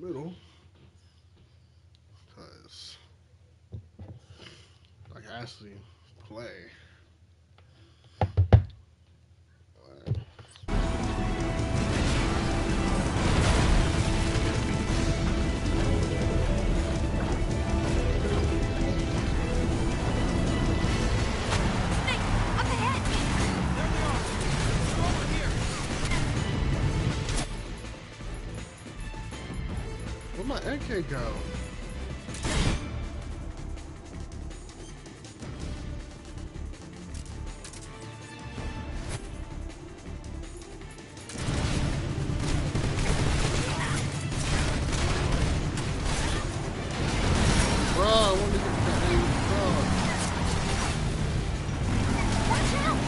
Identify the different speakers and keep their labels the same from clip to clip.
Speaker 1: middle, because I can actually play. Alright.
Speaker 2: Snake, up ahead!
Speaker 3: There they are! They're over here!
Speaker 1: Where'd my AK go? Bro, I want to get that thing.
Speaker 2: Watch out!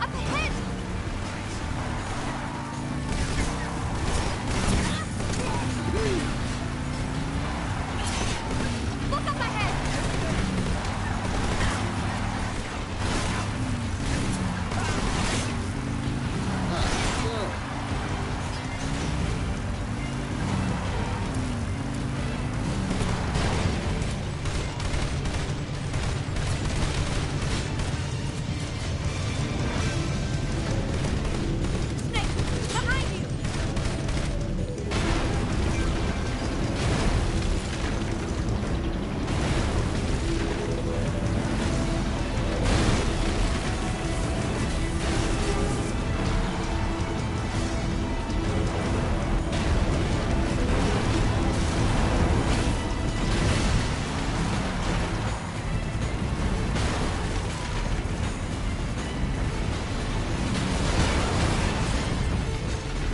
Speaker 2: Up ahead! Look up ahead! Snake, behind you!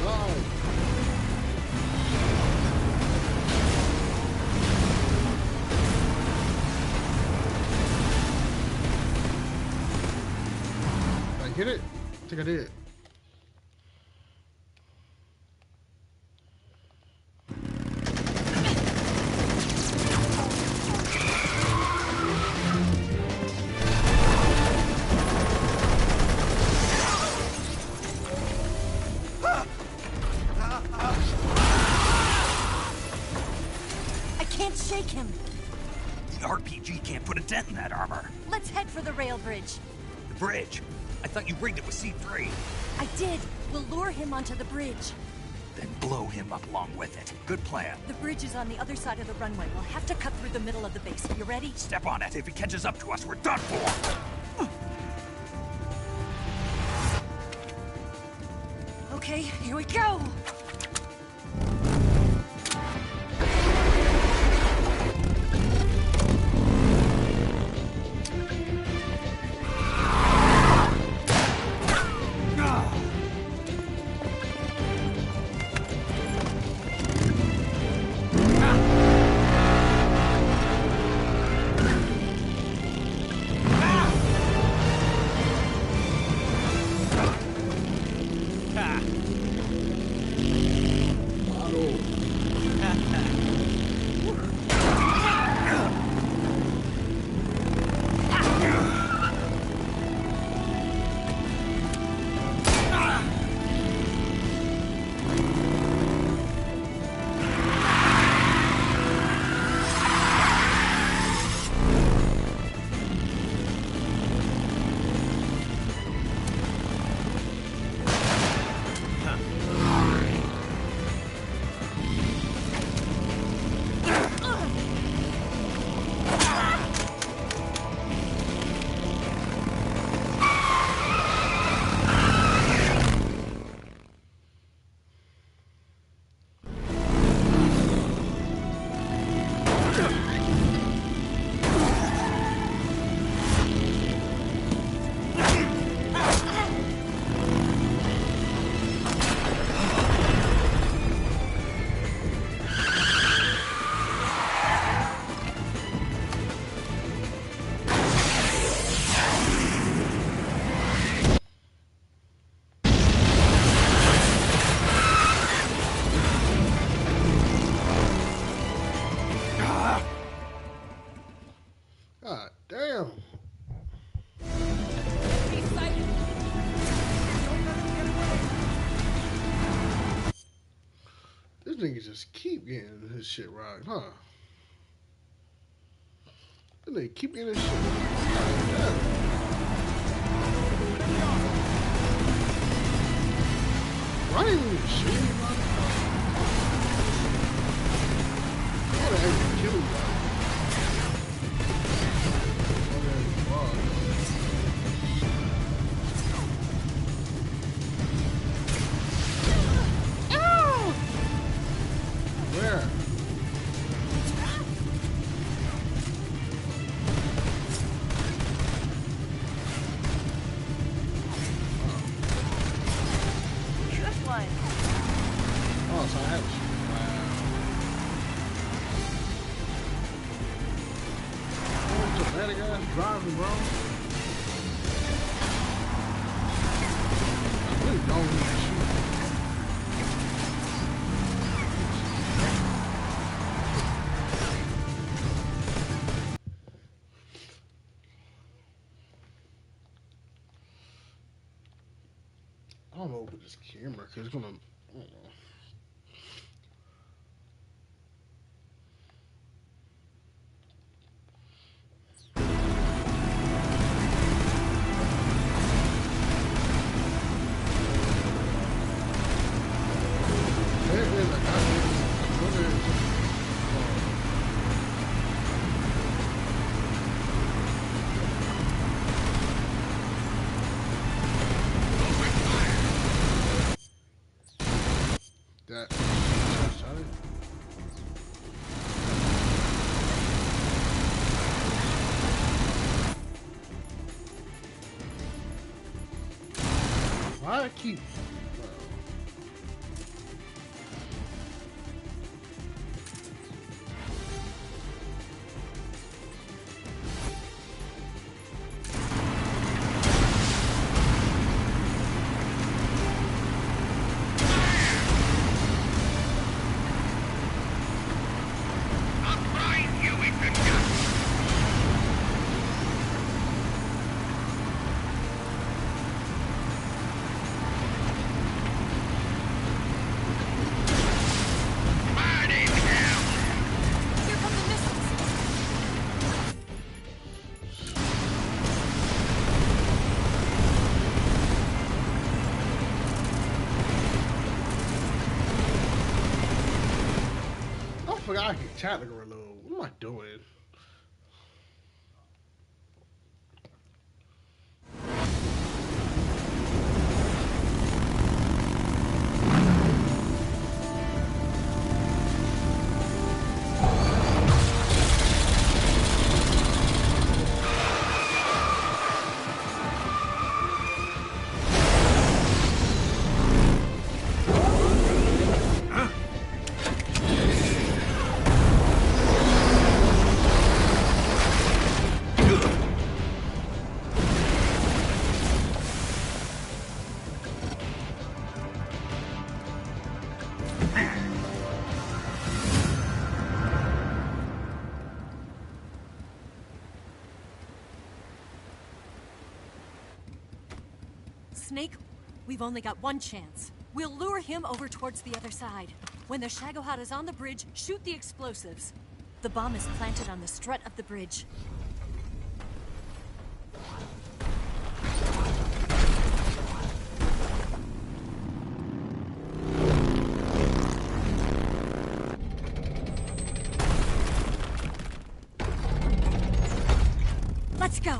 Speaker 1: God. Did I get it? I think I did.
Speaker 2: I can't shake him.
Speaker 3: The RPG can't put a dent in that armor.
Speaker 2: Let's head for the rail bridge.
Speaker 3: The bridge. I thought you rigged it with C3.
Speaker 2: I did. We'll lure him onto the bridge.
Speaker 3: Then blow him up along with it. Good plan.
Speaker 2: The bridge is on the other side of the runway. We'll have to cut through the middle of the base. You ready?
Speaker 3: Step on it. If he catches up to us, we're done for.
Speaker 2: Okay, here we go!
Speaker 1: niggas just keep getting his shit rocked, huh? They keep getting his shit rocked. Why didn't you shoot anybody? I would have actually killed him. Driving, bro. I really don't need to shoot. I don't know with this camera because it's gonna. I don't know. That shot it. Why I keep I forgot I could tactical reload. What am I doing?
Speaker 2: Snake, we've only got one chance. We'll lure him over towards the other side. When the Shagohod is on the bridge, shoot the explosives. The bomb is planted on the strut of the bridge. Let's go!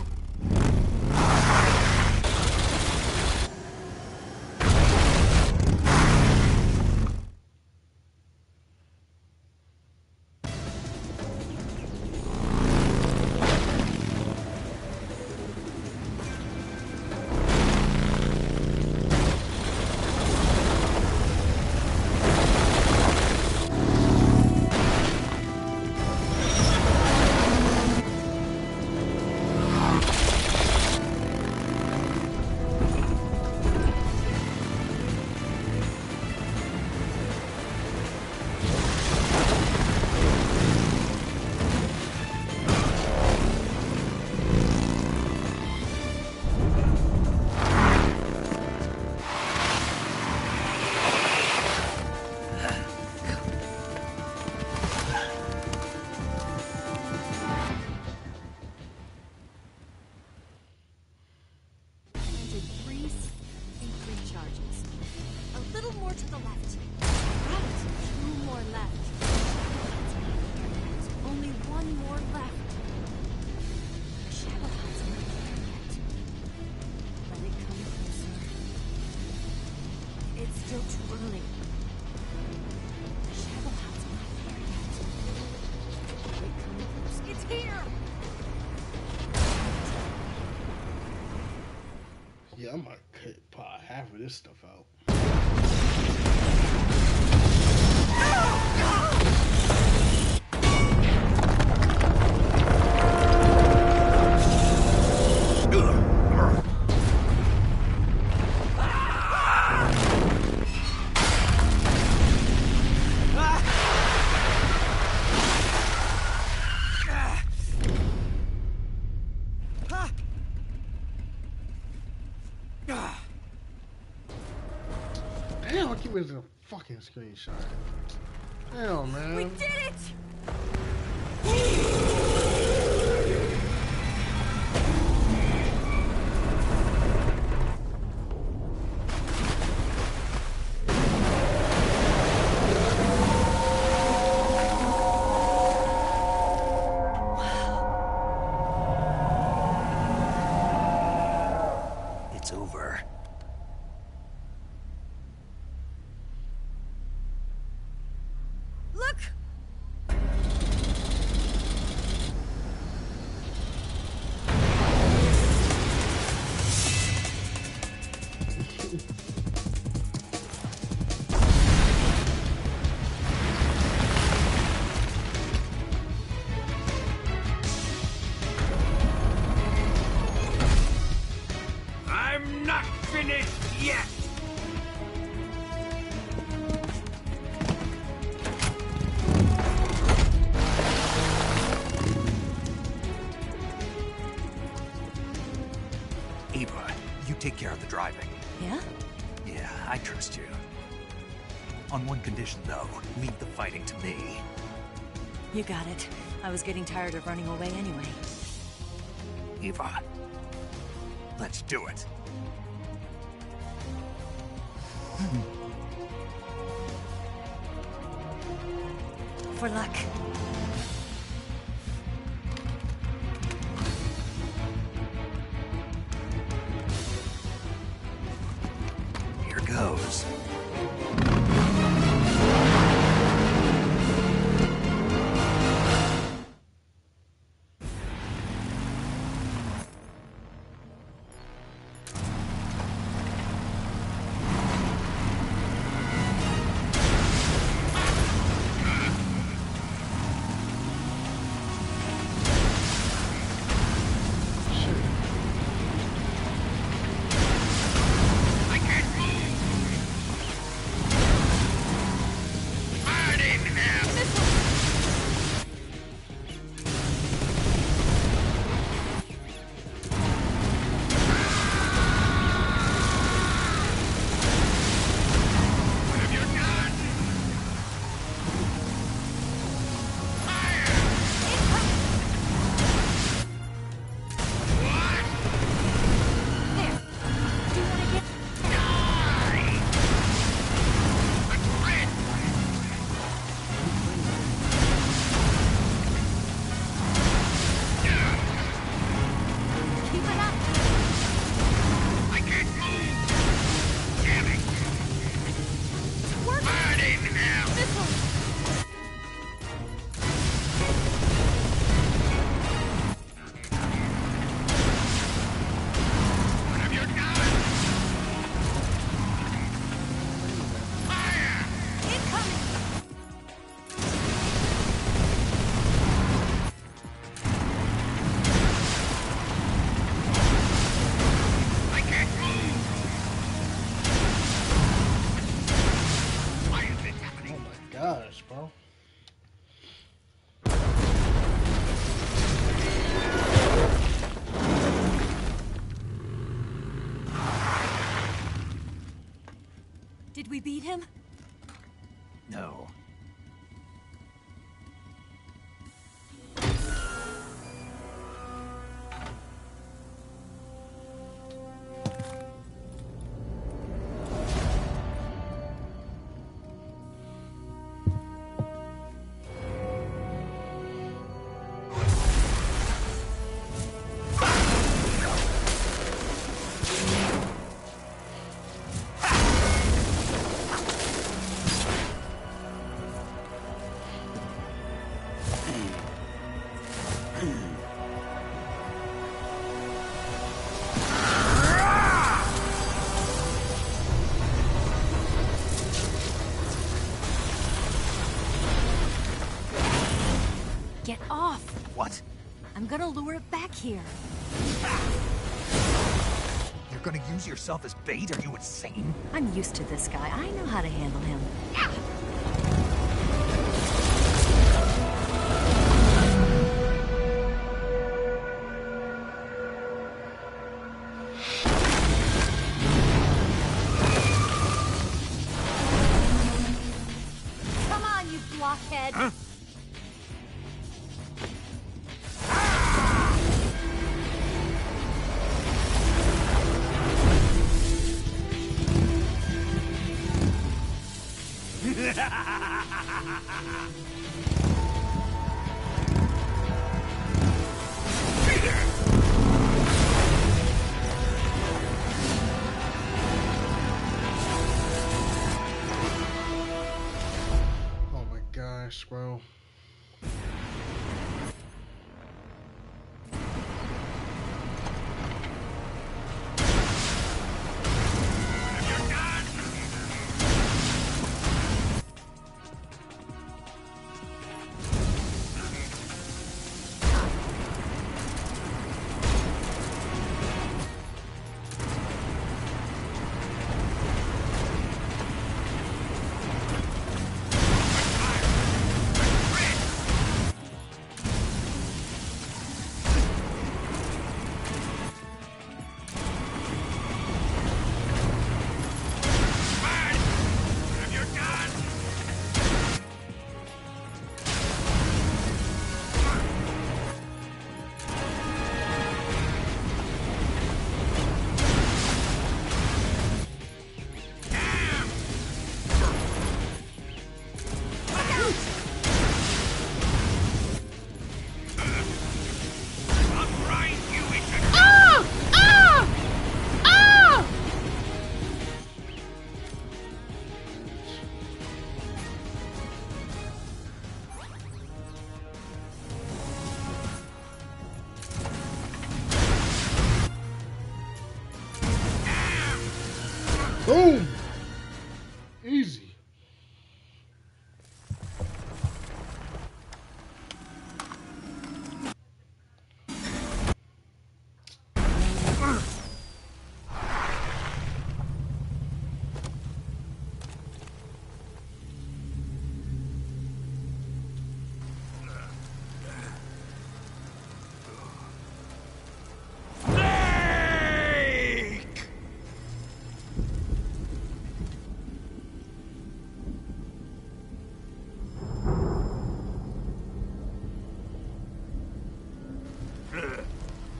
Speaker 2: It's still too early. The shadow house not there yet. Wait, coming close. It's here!
Speaker 1: Yeah, I'm gonna cut probably half of this stuff out. Damn, I keep missing a fucking screenshot. Damn, man.
Speaker 2: We did it!
Speaker 3: It's over.
Speaker 2: Look!
Speaker 3: I'm not finished yet! Ava, you take care of the driving.
Speaker 2: Yeah?
Speaker 3: Yeah, I trust you. On one condition, though. Leave the fighting to me.
Speaker 2: You got it. I was getting tired of running away anyway.
Speaker 3: Ava, let's do it.
Speaker 2: For luck.
Speaker 3: Here goes.
Speaker 1: Gosh, bro.
Speaker 2: Did we beat him?
Speaker 3: No. What?
Speaker 2: I'm gonna lure it back here.
Speaker 3: You're gonna use yourself as bait? Are you insane?
Speaker 2: I'm used to this guy. I know how to handle him. Come on, you blockhead!
Speaker 3: Huh?
Speaker 1: Oh my gosh, bro. Boom! Easy.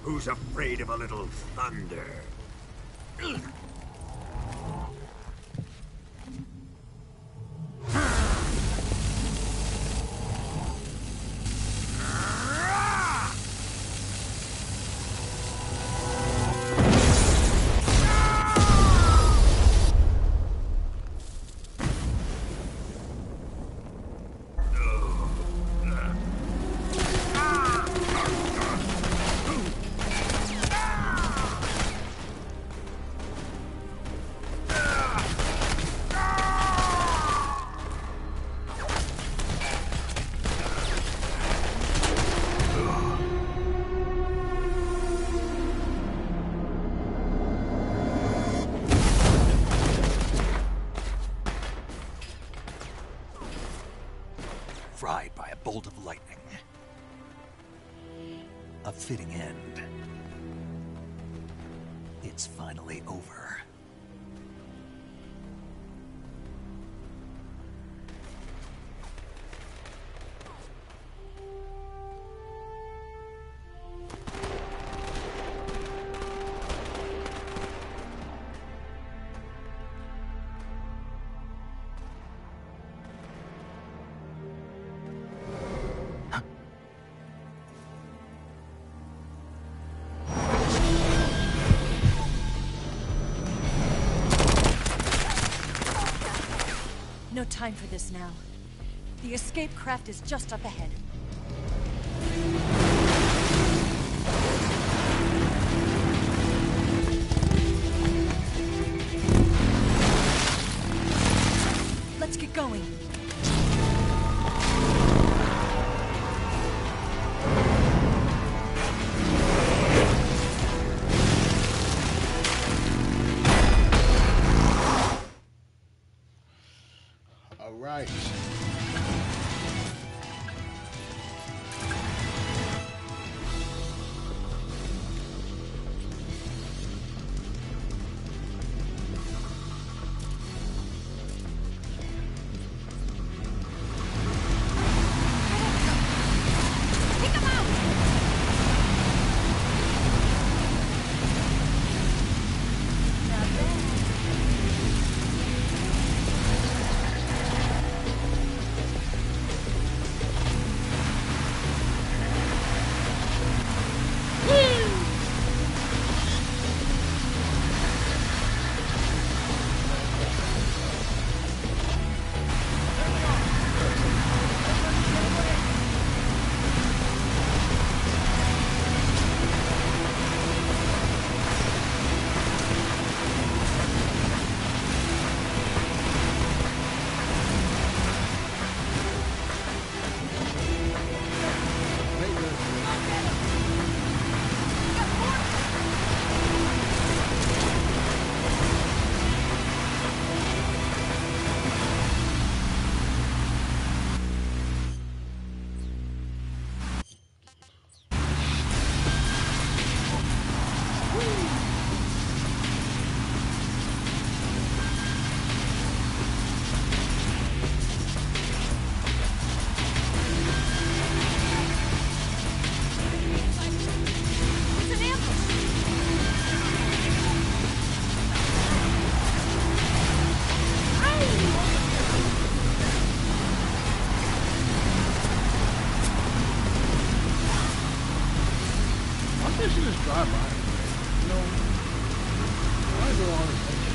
Speaker 4: Who's afraid of a little thunder?
Speaker 3: Fried by a bolt of lightning. A fitting end. It's finally over.
Speaker 2: No time for this now. The escape craft is just up ahead. Let's get going.
Speaker 1: right. They should just drive by. You know, why do all this extra?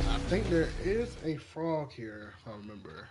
Speaker 1: I think there is a frog here, if I remember.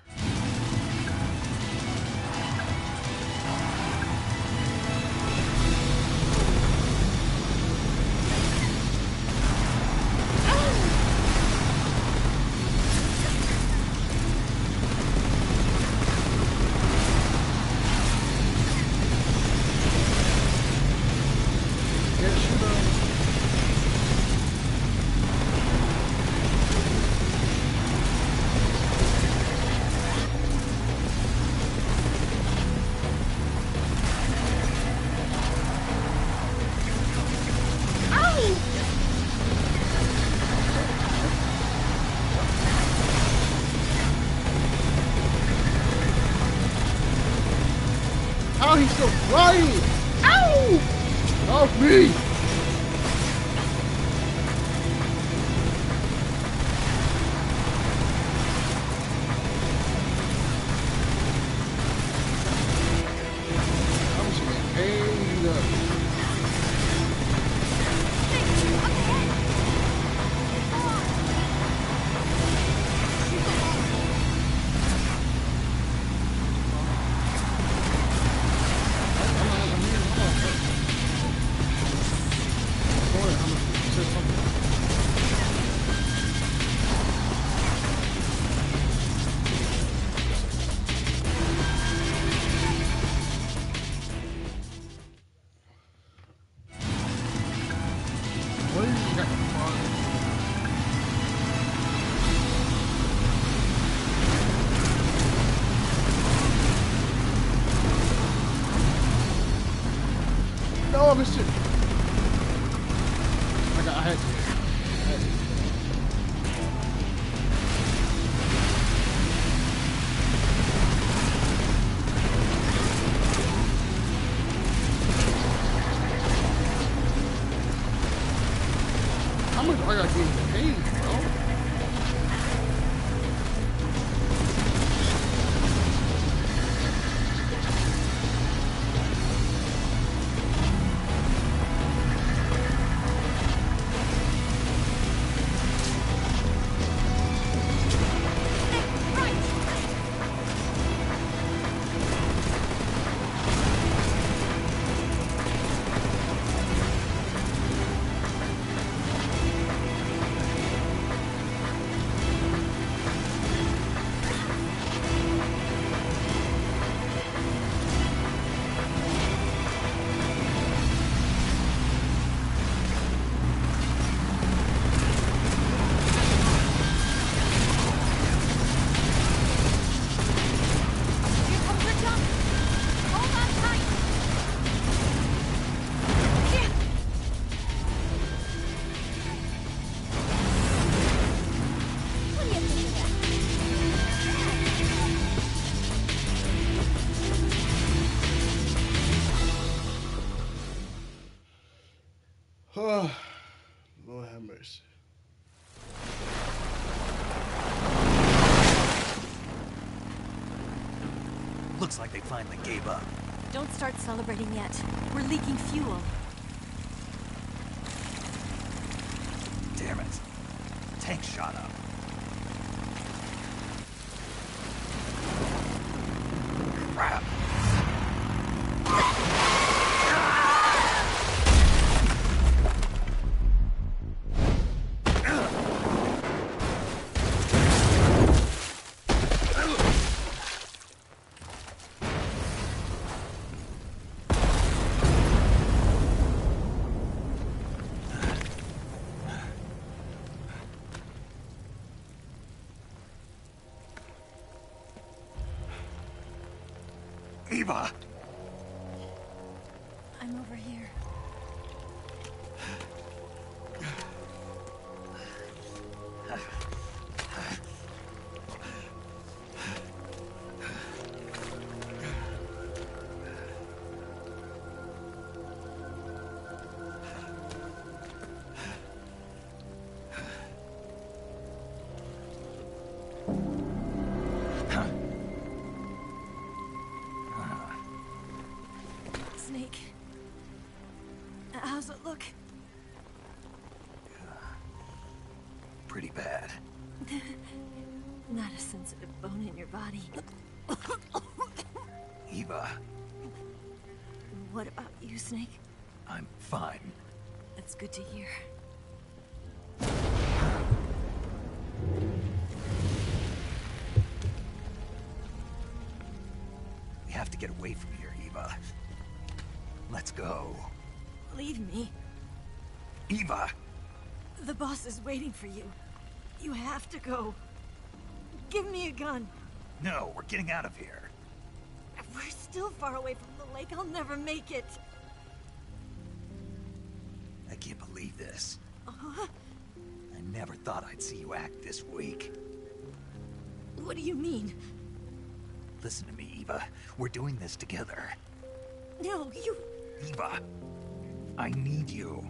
Speaker 1: How he's still flying? Ow! Off me! I'm just getting paid up. No, I missed it. I had to. How much are y'all getting paid, bro?
Speaker 3: Looks like they finally gave up.
Speaker 2: Don't start celebrating yet. We're leaking fuel.
Speaker 3: Damn it. Tank shot up. Crap. Eva!
Speaker 2: I'm over here. Snake. How's it look?
Speaker 3: Pretty bad.
Speaker 2: Not a sensitive bone in your body.
Speaker 3: Eva,
Speaker 2: What about you, Snake?
Speaker 3: I'm fine.
Speaker 2: That's good to hear.
Speaker 3: We have to get away from here, Eva. Let's go.
Speaker 2: Leave me.
Speaker 3: Eva!
Speaker 2: The boss is waiting for you. You have to go. Give me a gun.
Speaker 3: No, we're getting out of here.
Speaker 2: We're still far away from the lake. I'll never make it.
Speaker 3: I can't believe this. I never thought I'd see you act this weak.
Speaker 2: What do you mean?
Speaker 3: Listen to me, Eva. We're doing this together.
Speaker 2: No, you...
Speaker 3: Eva, I need you.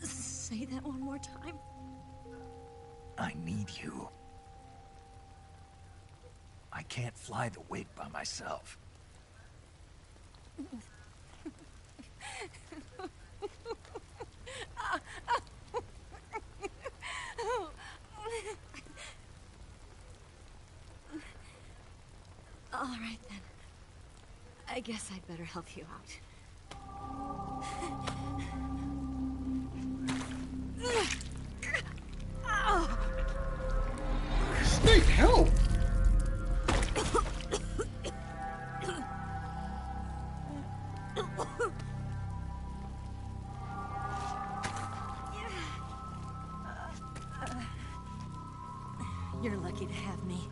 Speaker 2: Say that one more time.
Speaker 3: I need you. I can't fly the wig by myself.
Speaker 2: All right, then. I guess I'd better help you out.
Speaker 1: Snake, help!
Speaker 2: You're lucky to have me.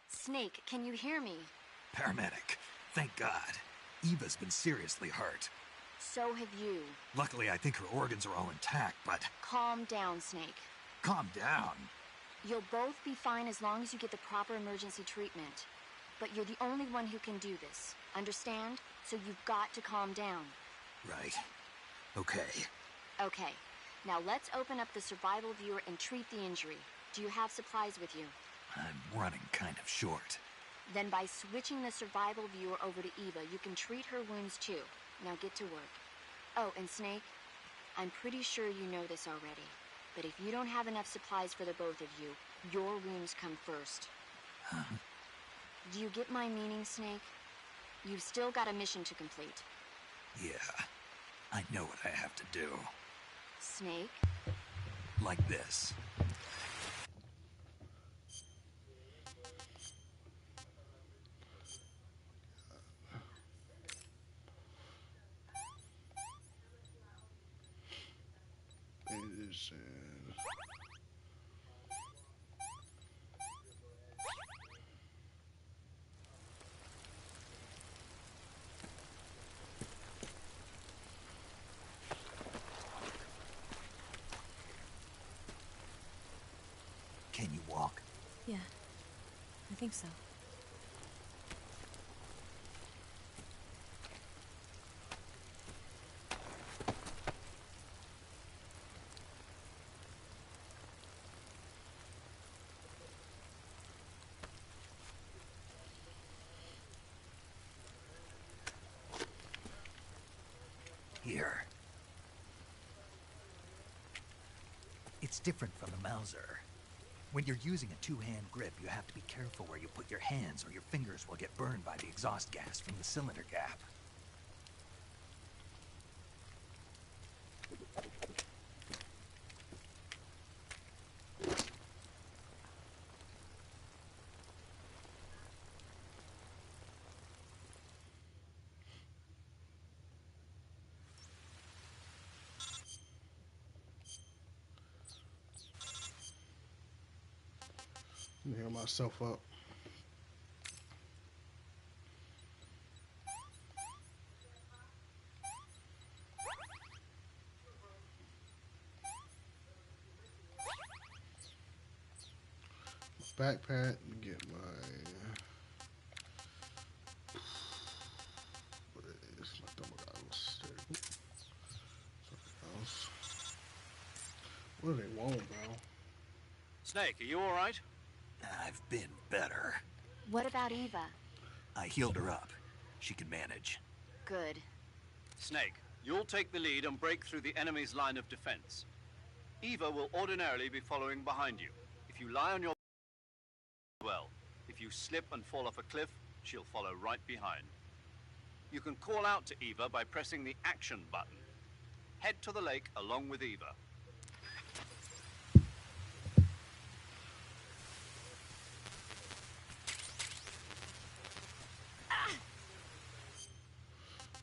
Speaker 5: Snake, can you hear me?
Speaker 3: Paramedic. Thank God. Eva's been seriously hurt.
Speaker 5: So have you.
Speaker 3: Luckily, I think her organs are all intact, but...
Speaker 5: Calm down, Snake.
Speaker 3: Calm down.
Speaker 5: You'll both be fine as long as you get the proper emergency treatment. But you're the only one who can do this. Understand? So you've got to calm down.
Speaker 3: Right. Okay.
Speaker 5: Okay. Now let's open up the survival viewer and treat the injury. Do you have supplies with you?
Speaker 3: I'm running kind of short.
Speaker 5: Then by switching the survival viewer over to Eva, you can treat her wounds too. Now get to work. Oh, and Snake, I'm pretty sure you know this already, but if you don't have enough supplies for the both of you, your wounds come first.
Speaker 3: Huh?
Speaker 5: Do you get my meaning, Snake? You've still got a mission to complete.
Speaker 3: Yeah. I know what I have to do.
Speaker 5: Snake?
Speaker 3: Like this.
Speaker 1: Medicine.
Speaker 3: Can you walk?
Speaker 2: Yeah, I think so.
Speaker 3: Here. It's different from the Mauser. When you're using a two-hand grip, you have to be careful where you put your hands or your fingers will get burned by the exhaust gas from the cylinder gap.
Speaker 1: Let me heal myself up. Backpack, get my what is my thermal goggles? Something else. What do they want, bro?
Speaker 6: Snake, are you alright?
Speaker 3: I've been better.
Speaker 5: What about Eva?
Speaker 3: I healed her up. She can manage.
Speaker 5: Good.
Speaker 6: Snake, you'll take the lead and break through the enemy's line of defense. Eva will ordinarily be following behind you. If you lie on your well, if you slip and fall off a cliff, she'll follow right behind. You can call out to Eva by pressing the action button. Head to the lake along with Eva.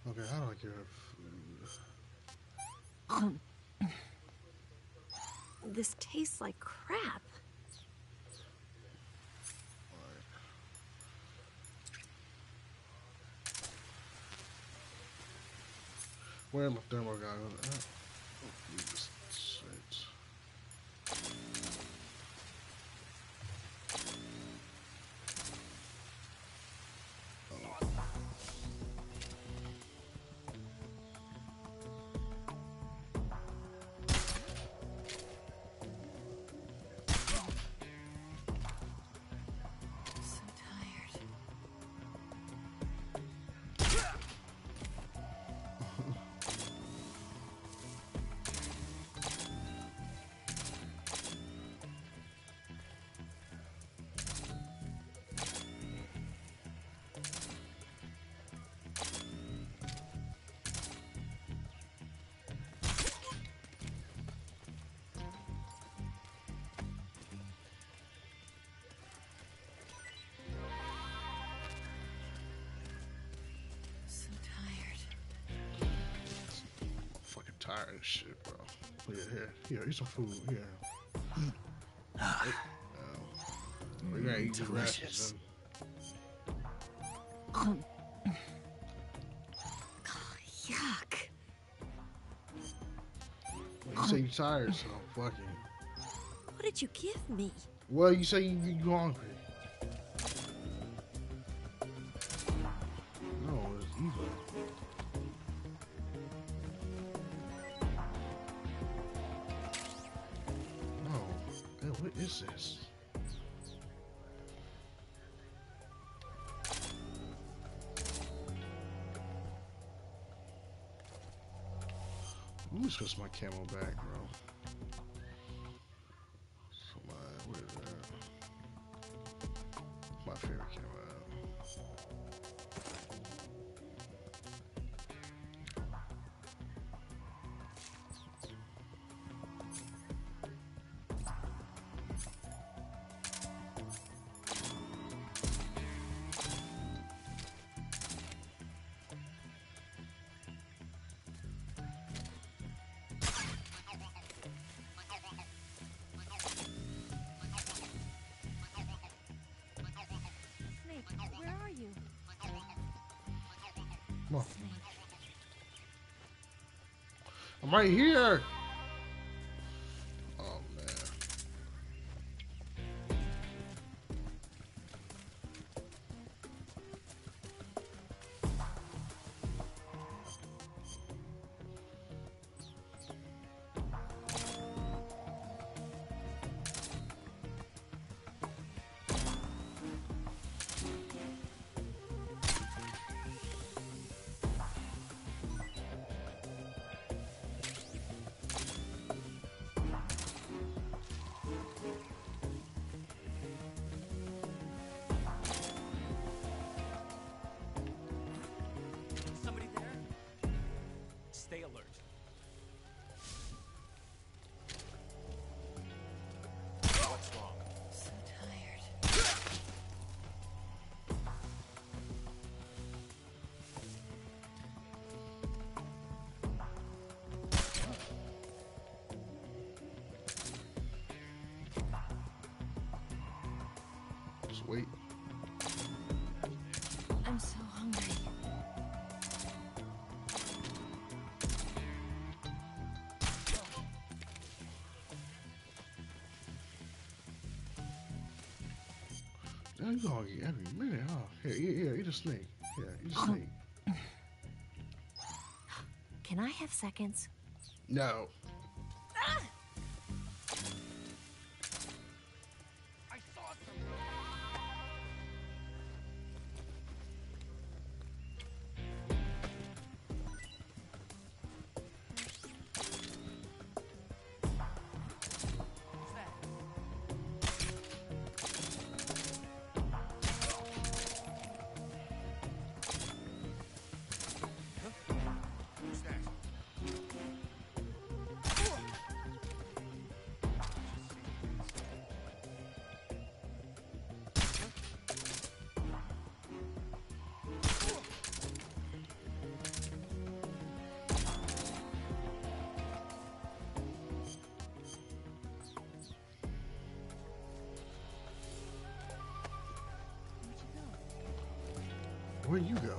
Speaker 1: Okay, how do I get her food?
Speaker 2: This tastes like crap.
Speaker 1: Where are my thermal goggles? Oh, this shit.
Speaker 2: So tired. So tired.
Speaker 1: I'm fucking tired of shit, bro. Look at here, eat some food. Here. We gotta eat these
Speaker 3: delicious.
Speaker 1: rations.
Speaker 2: Yuck.
Speaker 1: You say you tired, so fucking.
Speaker 2: What did you give me?
Speaker 1: Well, you say you hungry. No, it's evil. No. Hey, what is this? Let me switch my camo back, bro. So what is that? My favorite camo.
Speaker 2: Snake, where are you?
Speaker 1: Come on.
Speaker 2: Snake.
Speaker 1: I'm right here. Oh man. Wait.
Speaker 2: I'm so hungry.
Speaker 1: Now you hungry every minute, huh? Here, eat a snake. Yeah, eat a snake.
Speaker 2: Can I have seconds?
Speaker 1: No. Where'd you go?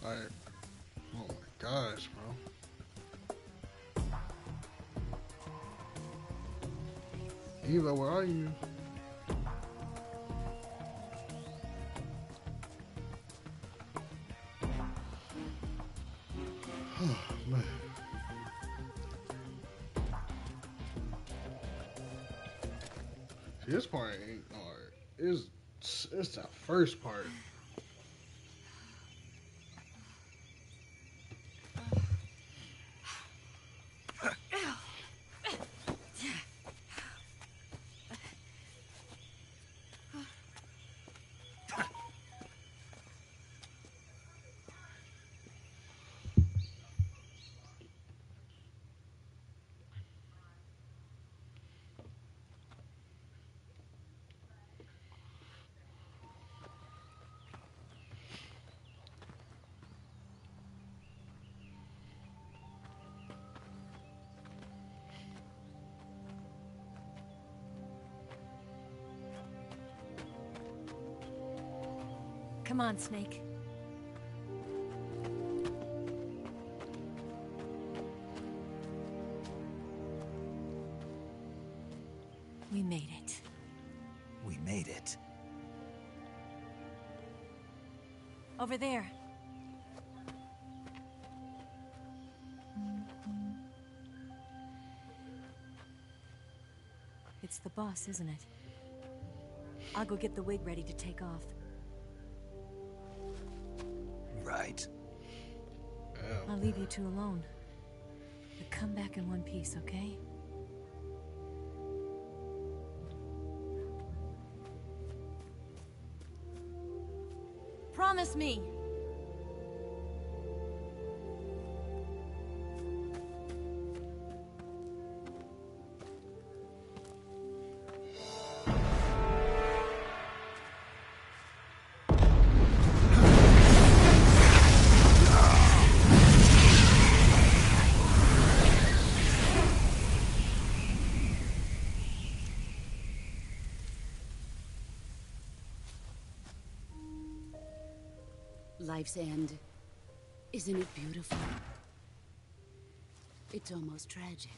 Speaker 1: Alright. Oh my gosh, bro. Eva, where are you? Oh, man. See, this part ain't hard. It's the first part.
Speaker 2: Come on, Snake. We made it.
Speaker 3: We made it.
Speaker 2: Over there. It's the boss, isn't it? I'll go get the wig ready to take off.
Speaker 3: Right.
Speaker 2: I'll leave you two alone. But come back in one piece, okay? Promise me!
Speaker 7: Life's end. Isn't it beautiful? It's almost tragic.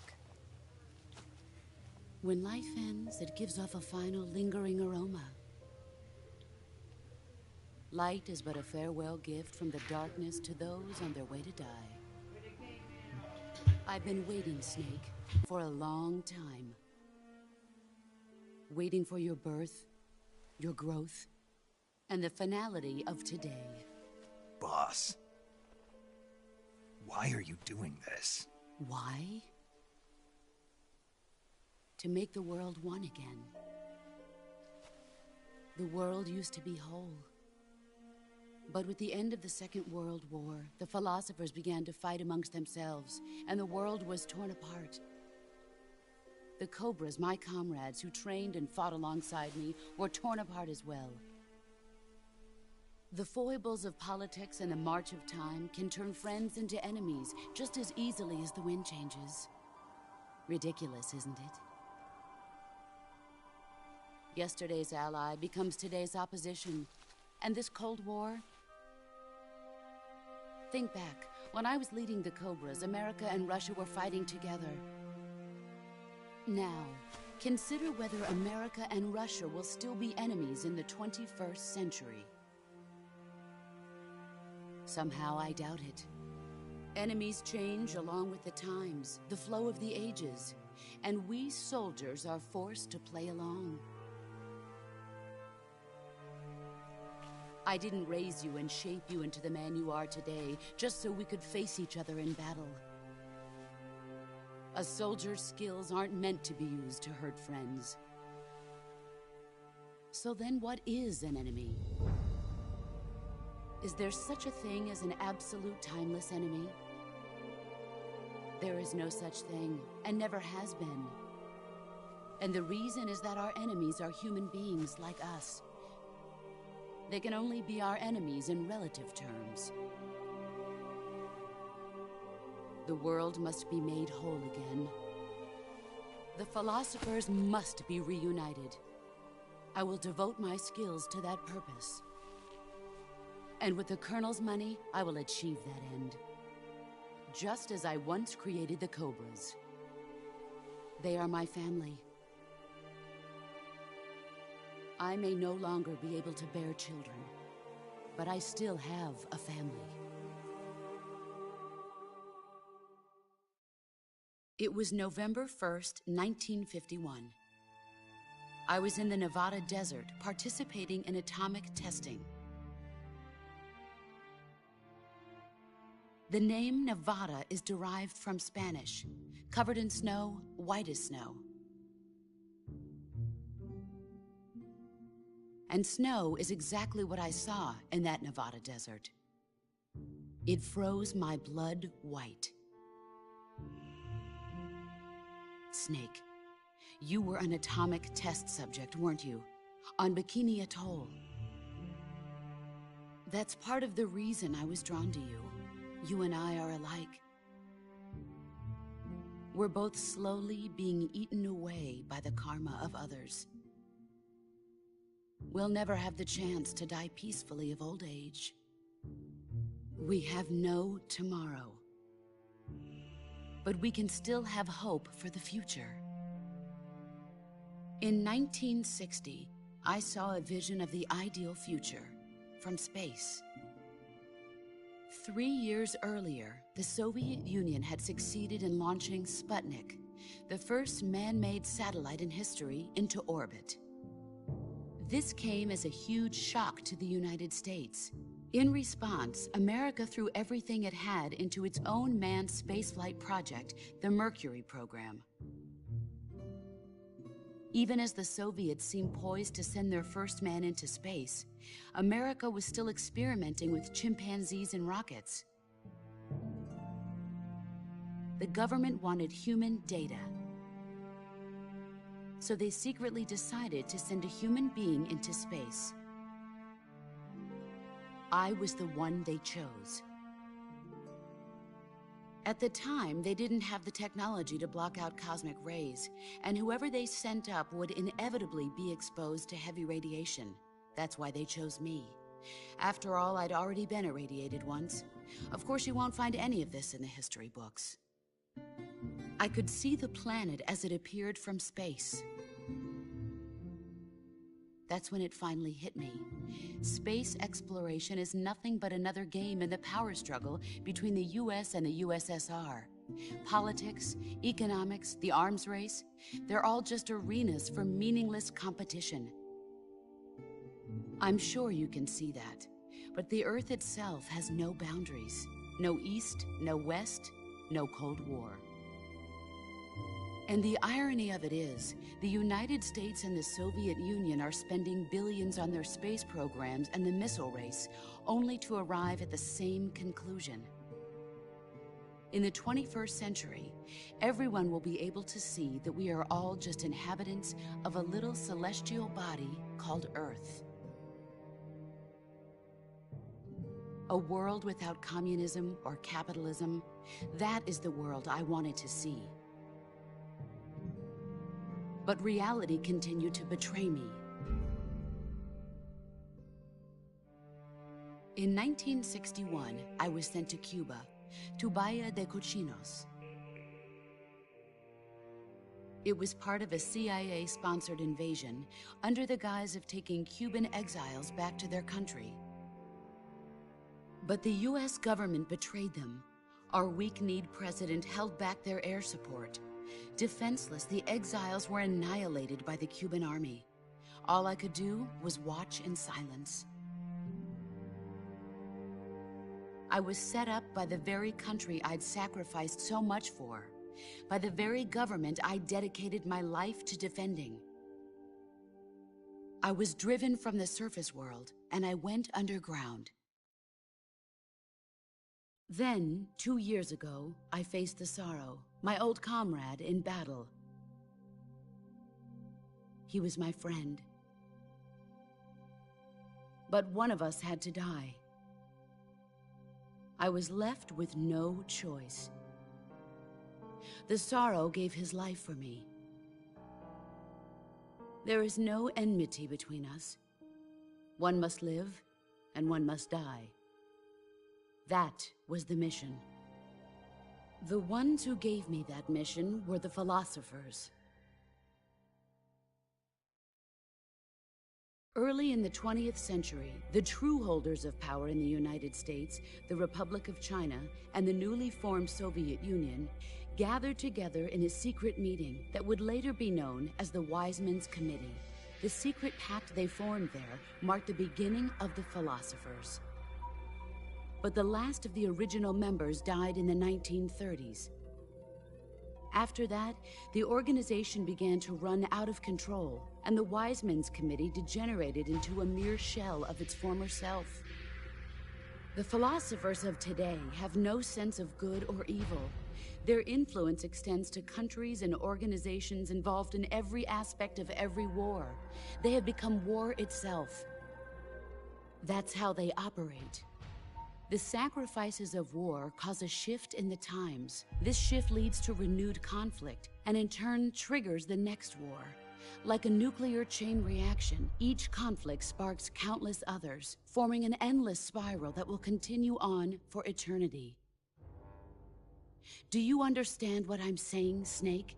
Speaker 7: When life ends, it gives off a final lingering aroma. Light is but a farewell gift from the darkness to those on their way to die. I've been waiting, Snake, for a long time. Waiting for your birth, your growth, and the finality of today.
Speaker 3: Boss, why are you doing this?
Speaker 7: Why? To make the world one again. The world used to be whole. But with the end of the Second World War, the philosophers began to fight amongst themselves, and the world was torn apart. The Cobras, my comrades who trained and fought alongside me, were torn apart as well. The foibles of politics and the march of time can turn friends into enemies just as easily as the wind changes. Ridiculous, isn't it? Yesterday's ally becomes today's opposition. And this Cold War? Think back. When I was leading the Cobras, America and Russia were fighting together. Now, consider whether America and Russia will still be enemies in the 21st century. Somehow I doubt it. Enemies change along with the times, the flow of the ages, and we soldiers are forced to play along. I didn't raise you and shape you into the man you are today just so we could face each other in battle. A soldier's skills aren't meant to be used to hurt friends. So then what is an enemy? Is there such a thing as an absolute timeless enemy? There is no such thing, and never has been. And the reason is that our enemies are human beings like us. They can only be our enemies in relative terms. The world must be made whole again. The philosophers must be reunited. I will devote my skills to that purpose. And with the Colonel's money, I will achieve that end. Just as I once created the Cobras. They are my family. I may no longer be able to bear children, but I still have a family. It was November 1st, 1951. I was in the Nevada desert participating in atomic testing. The name Nevada is derived from Spanish, covered in snow, white as snow. And snow is exactly what I saw in that Nevada desert. It froze my blood white. Snake, you were an atomic test subject, weren't you? On Bikini Atoll. That's part of the reason I was drawn to you. You and I are alike. We're both slowly being eaten away by the karma of others. We'll never have the chance to die peacefully of old age. We have no tomorrow. But we can still have hope for the future. In 1960, I saw a vision of the ideal future from space. 3 years earlier, the Soviet Union had succeeded in launching Sputnik, the first man-made satellite in history, into orbit. This came as a huge shock to the United States. In response, America threw everything it had into its own manned spaceflight project, the Mercury program. Even as the Soviets seemed poised to send their first man into space, America was still experimenting with chimpanzees and rockets. The government wanted human data. So they secretly decided to send a human being into space. I was the one they chose. At the time, they didn't have the technology to block out cosmic rays, and whoever they sent up would inevitably be exposed to heavy radiation. That's why they chose me. After all, I'd already been irradiated once. Of course, you won't find any of this in the history books. I could see the planet as it appeared from space. That's when it finally hit me. Space exploration is nothing but another game in the power struggle between the US and the USSR. Politics, economics, the arms race, they're all just arenas for meaningless competition. I'm sure you can see that, but the Earth itself has no boundaries. No East, no West, no Cold War. And the irony of it is, the United States and the Soviet Union are spending billions on their space programs and the missile race, only to arrive at the same conclusion. In the 21st century, everyone will be able to see that we are all just inhabitants of a little celestial body called Earth. A world without communism or capitalism, that is the world I wanted to see. But reality continued to betray me. In 1961, I was sent to Cuba, to Bahia de Cochinos. It was part of a CIA-sponsored invasion under the guise of taking Cuban exiles back to their country. But the US government betrayed them. Our weak-kneed president held back their air support. Defenseless, the exiles were annihilated by the Cuban army. All I could do was watch in silence. I was set up by the very country I'd sacrificed so much for, by the very government I dedicated my life to defending. I was driven from the surface world, and I went underground. Then, 2 years ago, I faced the Sorrow, my old comrade in battle. He was my friend. But one of us had to die. I was left with no choice. The Sorrow gave his life for me. There is no enmity between us. One must live, and one must die. That was the mission. The ones who gave me that mission were the philosophers. Early in the 20th century, the true holders of power in the United States, the Republic of China, and the newly formed Soviet Union gathered together in a secret meeting that would later be known as the Wise Men's Committee. The secret pact they formed there marked the beginning of the philosophers. But the last of the original members died in the 1930s. After that, the organization began to run out of control, and the Wise Men's Committee degenerated into a mere shell of its former self. The philosophers of today have no sense of good or evil. Their influence extends to countries and organizations involved in every aspect of every war. They have become war itself. That's how they operate. The sacrifices of war cause a shift in the times. This shift leads to renewed conflict, and in turn triggers the next war. Like a nuclear chain reaction, each conflict sparks countless others, forming an endless spiral that will continue on for eternity. Do you understand what I'm saying, Snake?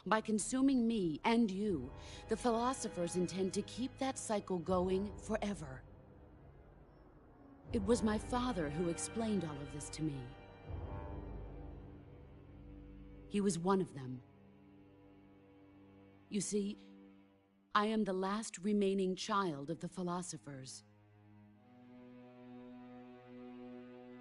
Speaker 7: By consuming me and you, the philosophers intend to keep that cycle going forever. It was my father who explained all of this to me. He was one of them. You see, I am the last remaining child of the philosophers.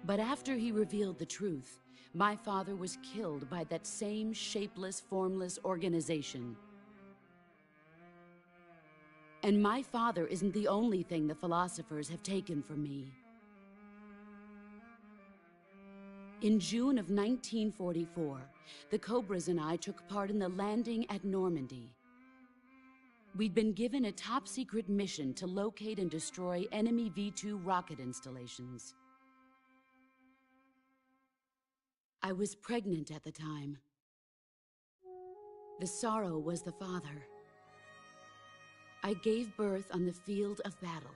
Speaker 7: But after he revealed the truth, my father was killed by that same shapeless, formless organization. And my father isn't the only thing the philosophers have taken from me. In June of 1944, the Cobras and I took part in the landing at Normandy. We'd been given a top-secret mission to locate and destroy enemy V-2 rocket installations. I was pregnant at the time. The Sorrow was the father. I gave birth on the field of battle.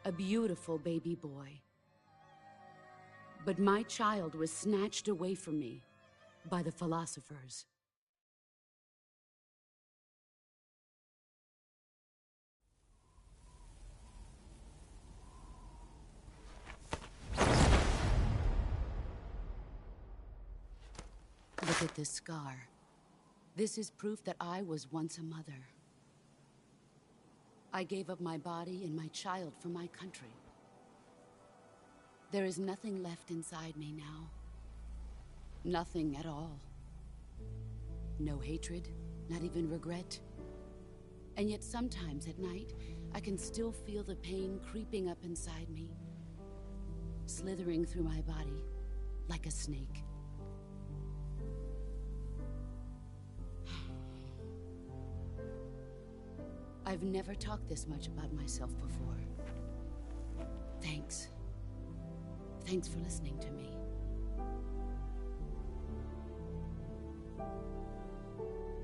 Speaker 7: A beautiful baby boy. But my child was snatched away from me by the philosophers. Look at this scar. This is proof that I was once a mother. I gave up my body and my child for my country. There is nothing left inside me now. Nothing at all. No hatred, not even regret. And yet sometimes at night, I can still feel the pain creeping up inside me, slithering through my body like a snake. I've never talked this much about myself before. Thanks. Thanks for listening to me.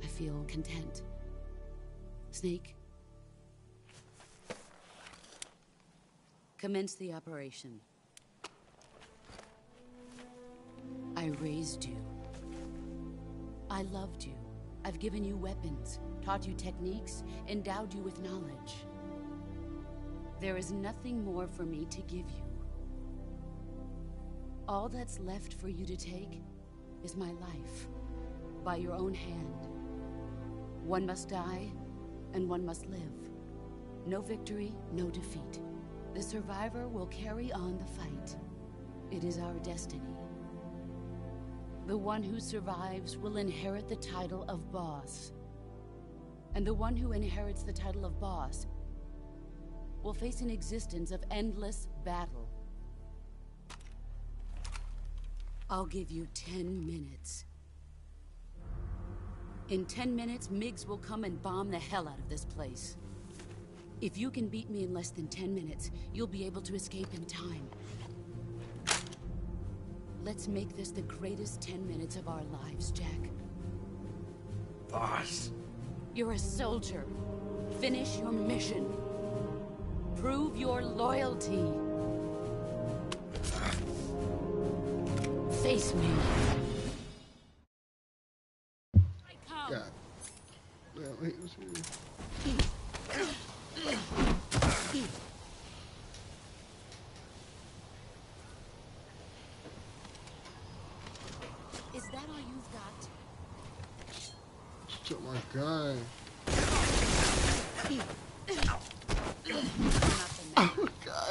Speaker 7: I feel content. Snake, commence the operation. I raised you. I loved you. I've given you weapons, taught you techniques, endowed you with knowledge. There is nothing more for me to give you. All that's left for you to take is my life, by your own hand. One must die, and one must live. No victory, no defeat. The survivor will carry on the fight. It is our destiny. The one who survives will inherit the title of boss. And the one who inherits the title of boss will face an existence of endless battle. I'll give you 10 minutes. In 10 minutes, MiGs will come and bomb the hell out of this place. If you can beat me in less than 10 minutes, you'll be able to escape in time. Let's make this the greatest 10 minutes of our lives, Jack.
Speaker 4: Boss.
Speaker 7: You're a soldier. Finish your mission. Prove your loyalty. Face me.
Speaker 1: God. Yeah, wait, let's see.
Speaker 7: Is that all you've got?
Speaker 1: Oh my God. Oh my God.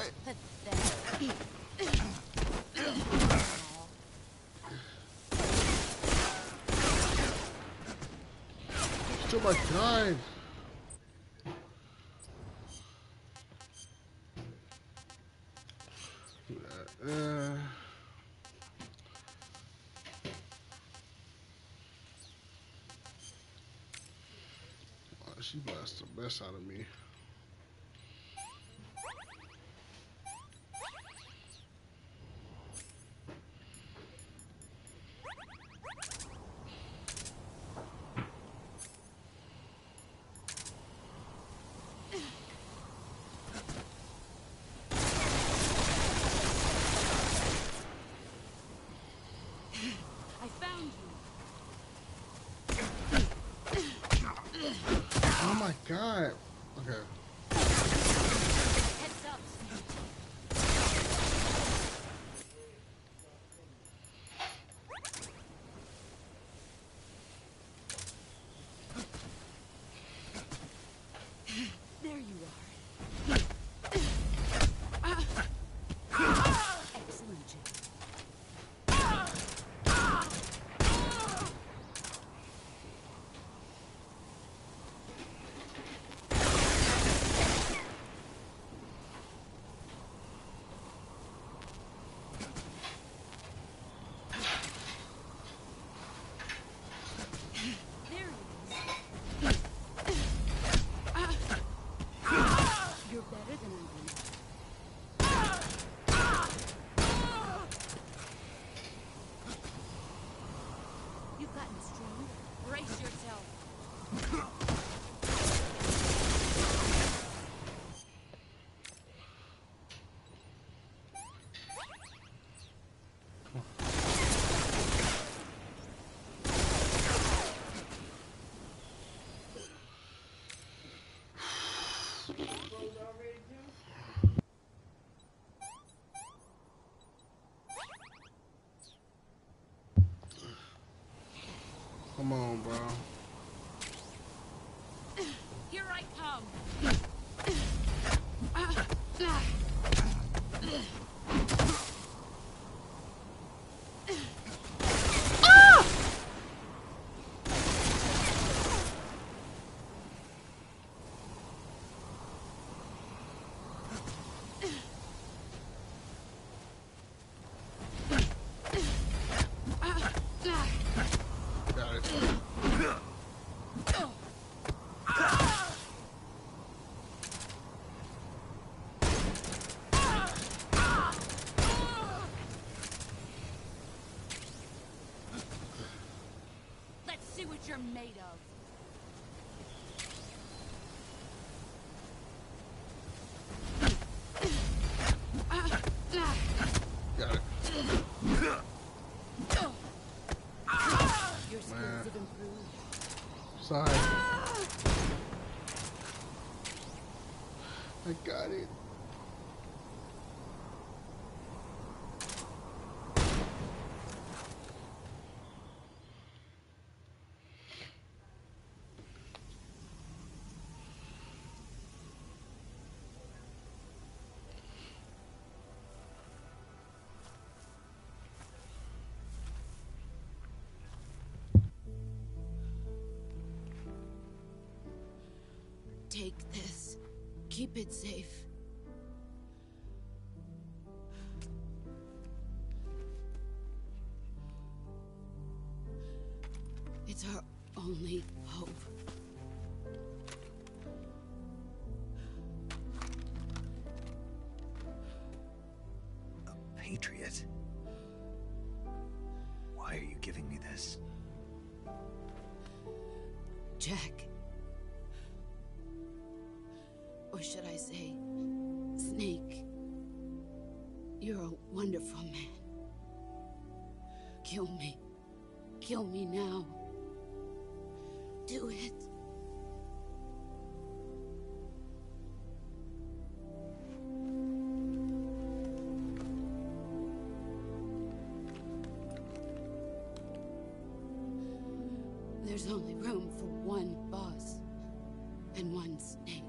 Speaker 1: Oh my God. She blasted the best out of me.
Speaker 7: I found you.
Speaker 1: Oh my God. Okay. Come on, bro.
Speaker 7: Here I come.
Speaker 1: Got it.
Speaker 7: Let's see what you're made of.
Speaker 1: Got it.
Speaker 7: Your skills
Speaker 1: Man.
Speaker 7: have improved.
Speaker 1: Sorry. I got it.
Speaker 7: Take this. Keep it safe. It's our only hope.
Speaker 3: A patriot? Why are you giving me this?
Speaker 7: Jack. Or should I say, Snake? You're a wonderful man. Kill me. Kill me now. Do it. There's only room for one boss and one snake.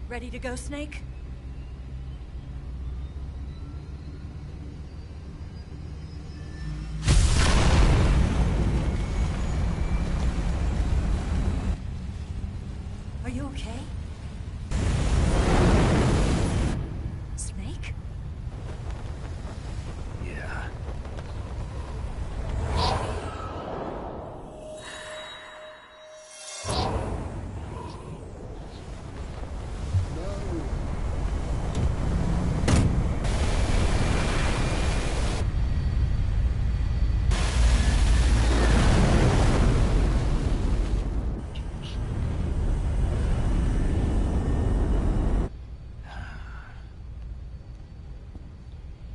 Speaker 2: Ready to go, Snake? okay? Snake?
Speaker 3: Yeah.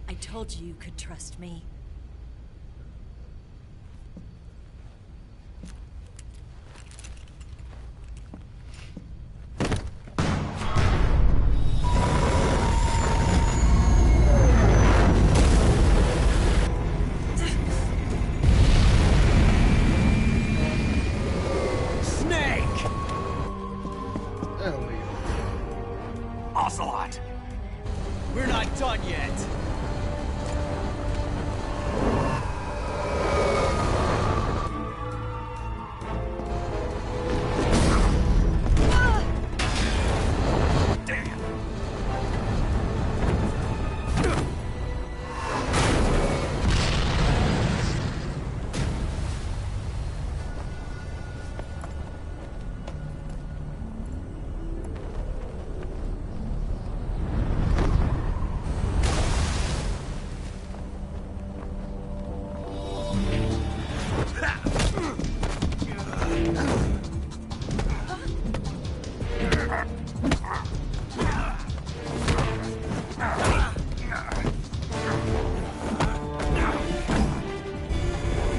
Speaker 2: I told you you could trust me.
Speaker 3: Snake!
Speaker 1: Ellie.
Speaker 3: Ocelot! We're not done yet!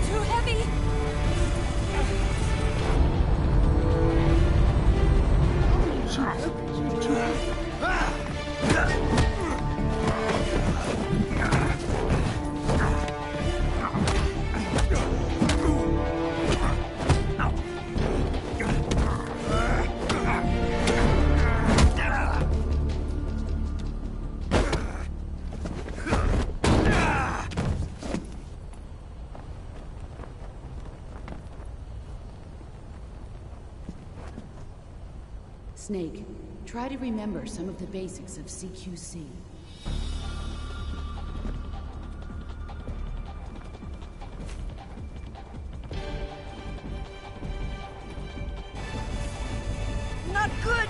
Speaker 2: Too heavy!
Speaker 7: Snake, try to remember some of the basics of CQC.
Speaker 2: Not good!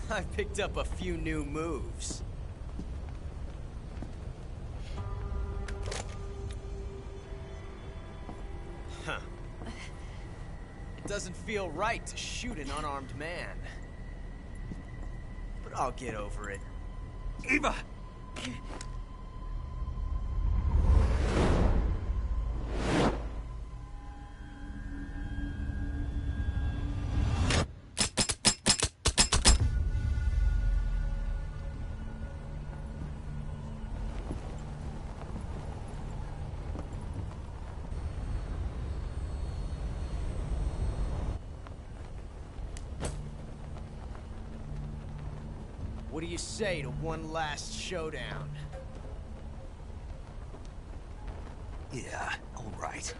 Speaker 8: I picked up a few new moves. Huh. It doesn't feel right to shoot an unarmed man. But I'll get over it.
Speaker 3: Eva!
Speaker 8: What do you say to one last showdown?
Speaker 3: Yeah, all right.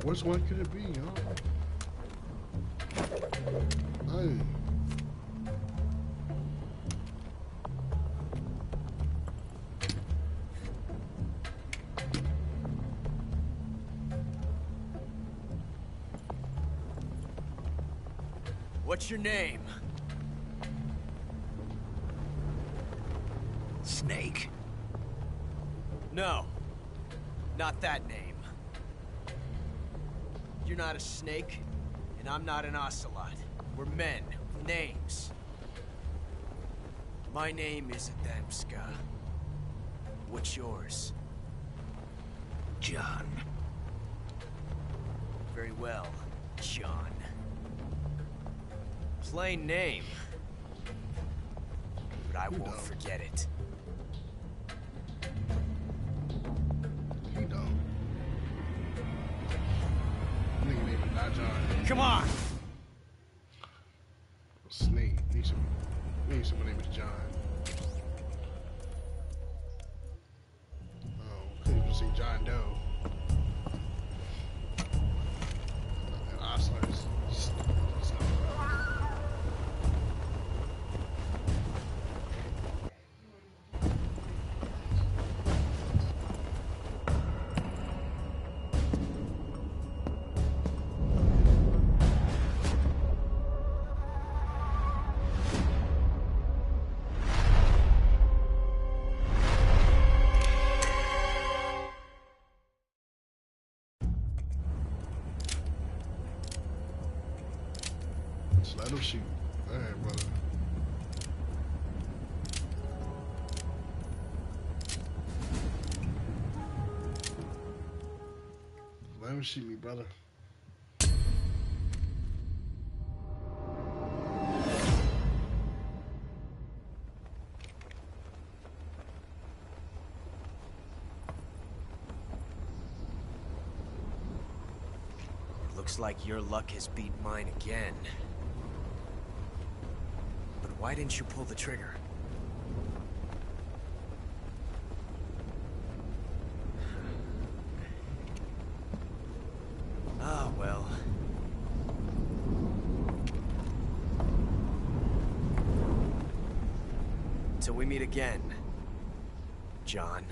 Speaker 1: Which one could it be, yo? Hey.
Speaker 8: What's your name?
Speaker 3: Snake.
Speaker 8: No. Not that name. You're not a snake, and I'm not an ocelot. We're men with names. My name is Adamska. What's yours?
Speaker 3: John.
Speaker 8: Very well, John. Plain name. But I won't forget it.
Speaker 1: He don't. Nigga name is not John.
Speaker 8: Come on!
Speaker 1: Snake. Need someone named John. Oh, could you say John Doe? And Ostlers. Let him shoot. Alright, brother. Let him shoot me, brother.
Speaker 8: Looks like your luck has beat mine again. But why didn't you pull the trigger? Ah, well. Till we meet again, John.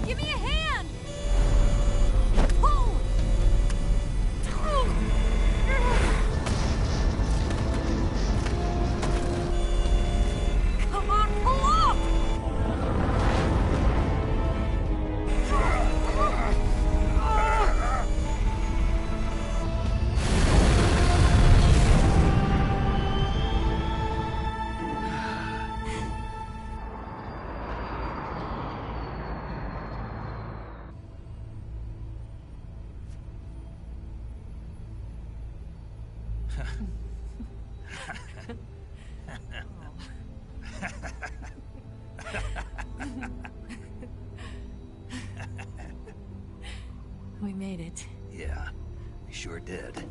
Speaker 2: Give me a hand! Pull! Come on, pull up! We made it.
Speaker 3: Yeah, we sure did.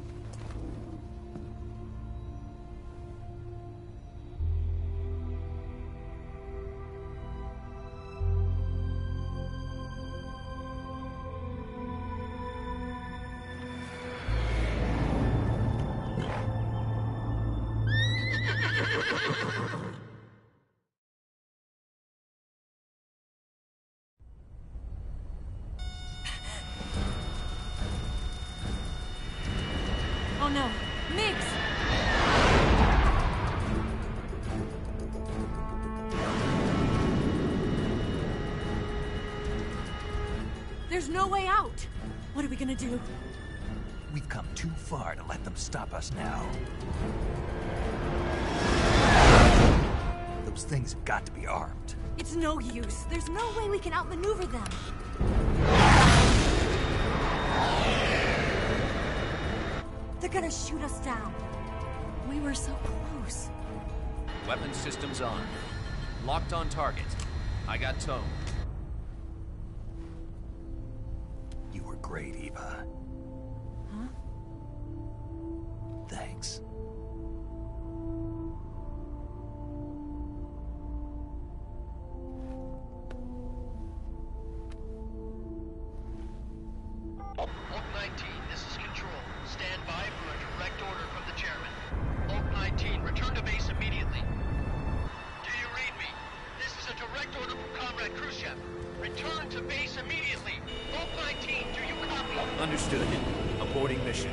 Speaker 2: Oh no, Miggs! There's no way out! What are we gonna do?
Speaker 3: We've come too far to let them stop us now. Those things have got to be armed.
Speaker 2: It's no use. There's no way we can outmaneuver them. They're gonna shoot us down. We were so close.
Speaker 6: Weapon systems on. Locked on target.
Speaker 8: I got towed.
Speaker 3: You were great, Eva.
Speaker 2: Huh?
Speaker 3: Thanks.
Speaker 9: Oak 19, this is Control. Stand by for a direct order from the chairman. Oak 19, return to base immediately. Do you read me? This is a direct order from Comrade Khrushchev. Return to base immediately. Oak 19, do you copy?
Speaker 8: Understood. Aborting mission.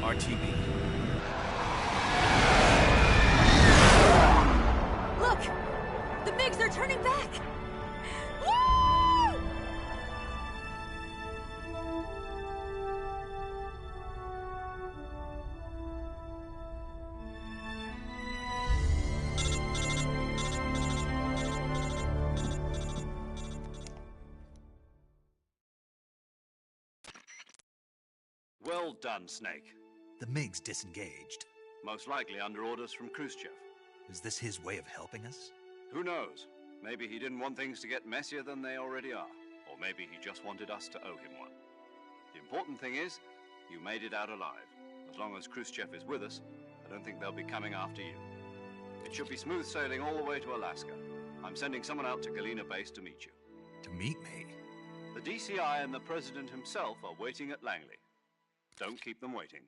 Speaker 8: RTB.
Speaker 2: Look! The MiGs are turning back! Woo!
Speaker 6: Well done, Snake.
Speaker 3: The MiG's disengaged.
Speaker 6: Most likely under orders from Khrushchev.
Speaker 3: Is this his way of helping us?
Speaker 6: Who knows? Maybe he didn't want things to get messier than they already are. Or maybe he just wanted us to owe him one. The important thing is, you made it out alive. As long as Khrushchev is with us, I don't think they'll be coming after you. It should be smooth sailing all the way to Alaska. I'm sending someone out to Galena Base to meet you.
Speaker 3: To meet me?
Speaker 6: The DCI and the President himself are waiting at Langley. Don't keep them waiting.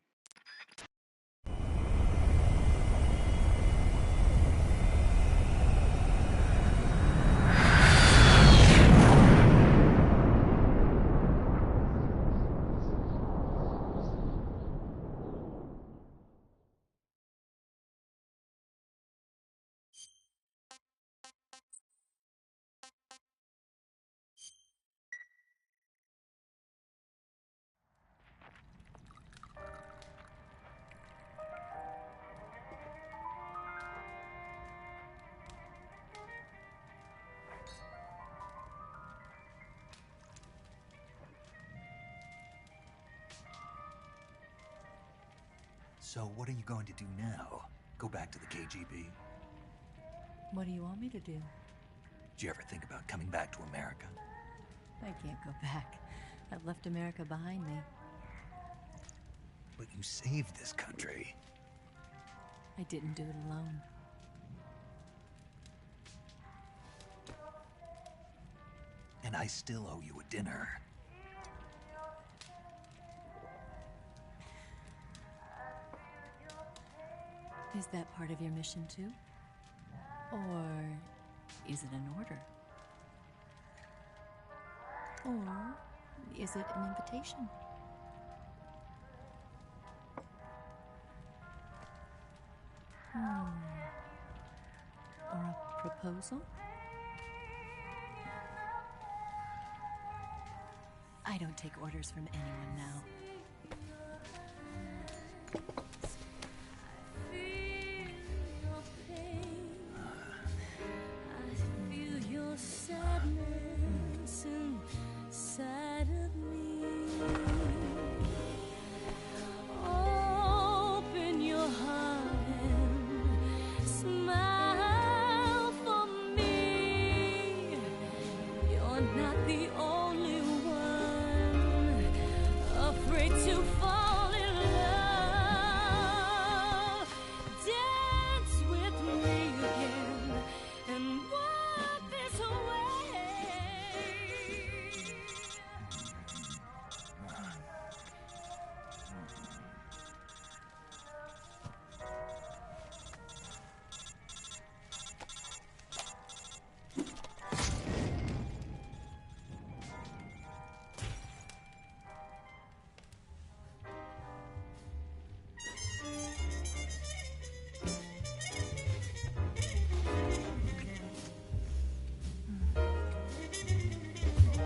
Speaker 3: So what are you going to do now? Go back to the KGB?
Speaker 2: What do you want me to do?
Speaker 3: Did you ever think about coming back to America?
Speaker 2: I can't go back. I've left America behind me.
Speaker 3: But you saved this country.
Speaker 2: I didn't do it alone.
Speaker 3: And I still owe you a dinner.
Speaker 2: Is that part of your mission too? Or is it an order? Or is it an invitation? Or a proposal? I don't take orders from anyone now.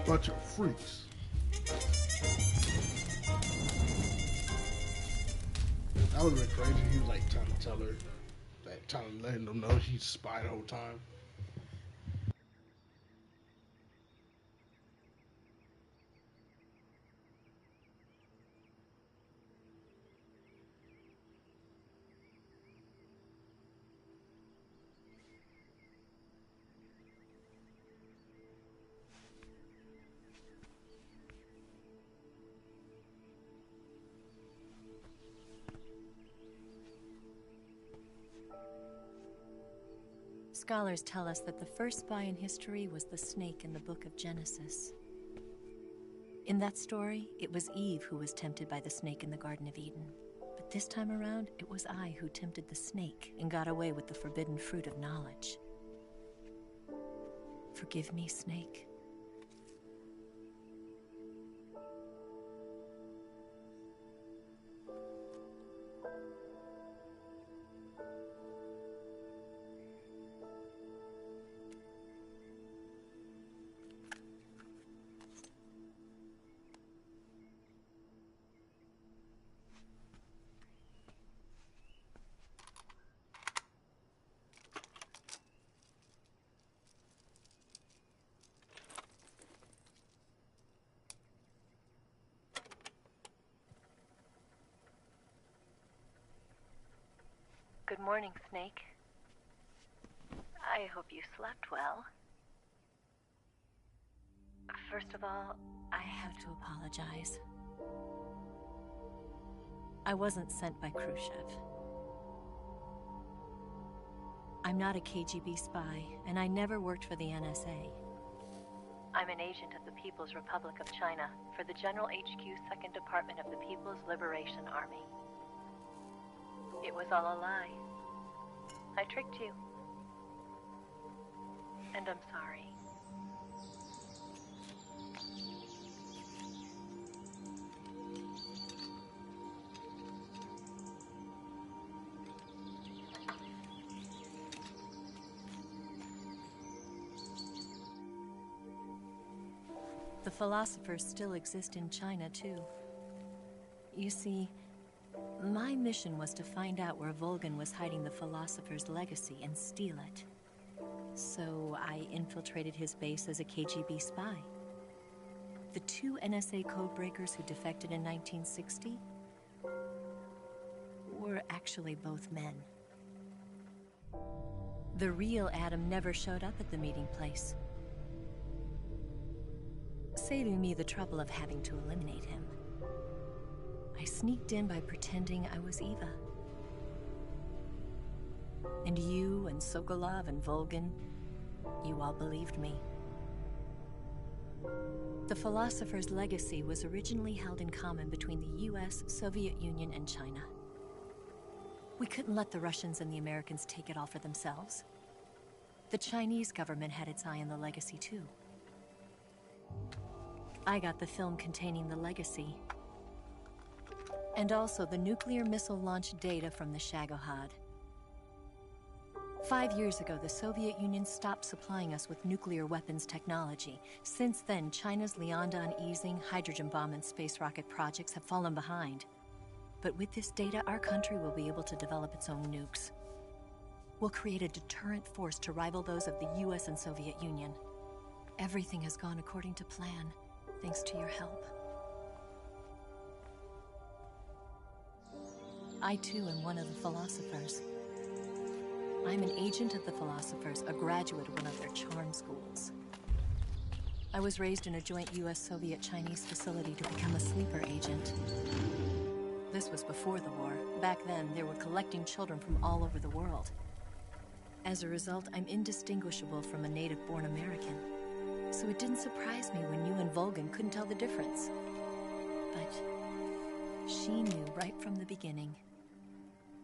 Speaker 1: Bunch of freaks. That would have been crazy. He was like trying to tell her, letting them know she's a spy the whole time.
Speaker 2: Scholars tell us that the first spy in history was the snake in the book of Genesis. In that story, it was Eve who was tempted by the snake in the Garden of Eden. But this time around, it was I who tempted the snake and got away with the forbidden fruit of knowledge. Forgive me, Snake.
Speaker 10: Good morning, Snake. I hope you slept well. First of all,
Speaker 2: I have to apologize. I wasn't sent by Khrushchev. I'm not a KGB spy, and I never worked for the NSA.
Speaker 10: I'm an agent of the People's Republic of China for the General HQ 2nd Department of the People's Liberation Army. It was all a lie. I tricked you. And I'm sorry.
Speaker 2: The philosophers still exist in China, too. You see, my mission was to find out where Volgan was hiding the philosopher's legacy and steal it. So I infiltrated his base as a KGB spy. The 2 NSA codebreakers who defected in 1960 were actually both men. The real Adam never showed up at the meeting place, saving me the trouble of having to eliminate him. I sneaked in by pretending I was Eva. And you and Sokolov and Volgan, you all believed me. The philosopher's legacy was originally held in common between the US, Soviet Union, and China. We couldn't let the Russians and the Americans take it all for themselves. The Chinese government had its eye on the legacy too. I got the film containing the legacy, and also the nuclear missile launch data from the Shagohod. 5 years ago, the Soviet Union stopped supplying us with nuclear weapons technology. Since then, China's Liaodong easing, hydrogen bomb, and space rocket projects have fallen behind. But with this data, our country will be able to develop its own nukes. We'll create a deterrent force to rival those of the US and Soviet Union. Everything has gone according to plan, thanks to your help. I too am one of the philosophers. I'm an agent of the philosophers, a graduate of one of their charm schools. I was raised in a joint US-Soviet-Chinese facility to become a sleeper agent. This was before the war. Back then, they were collecting children from all over the world. As a result, I'm indistinguishable from a native-born American. So it didn't surprise me when you and Volgan couldn't tell the difference. But she knew right from the beginning.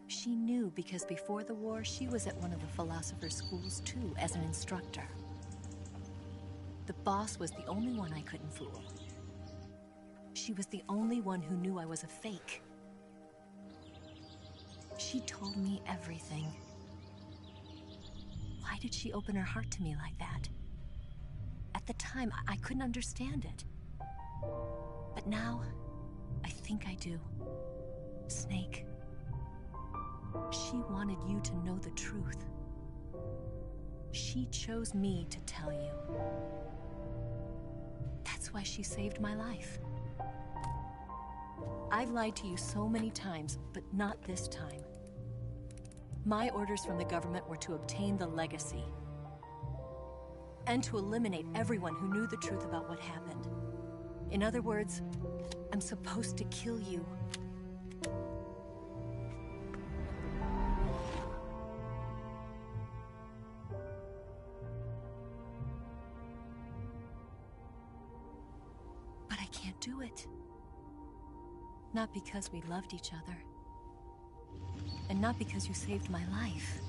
Speaker 2: She knew because before the war, she was at one of the philosopher's schools too, as an instructor. The boss was the only one I couldn't fool. She was the only one who knew I was a fake. She told me everything. Why did she open her heart to me like that? At the time, I couldn't understand it. But now, I think I do. Snake. She wanted you to know the truth. She chose me to tell you. That's why she saved my life. I've lied to you so many times, but not this time. My orders from the government were to obtain the legacy and to eliminate everyone who knew the truth about what happened. In other words, I'm supposed to kill you. do it. Not because we loved each other. And not because you saved my life.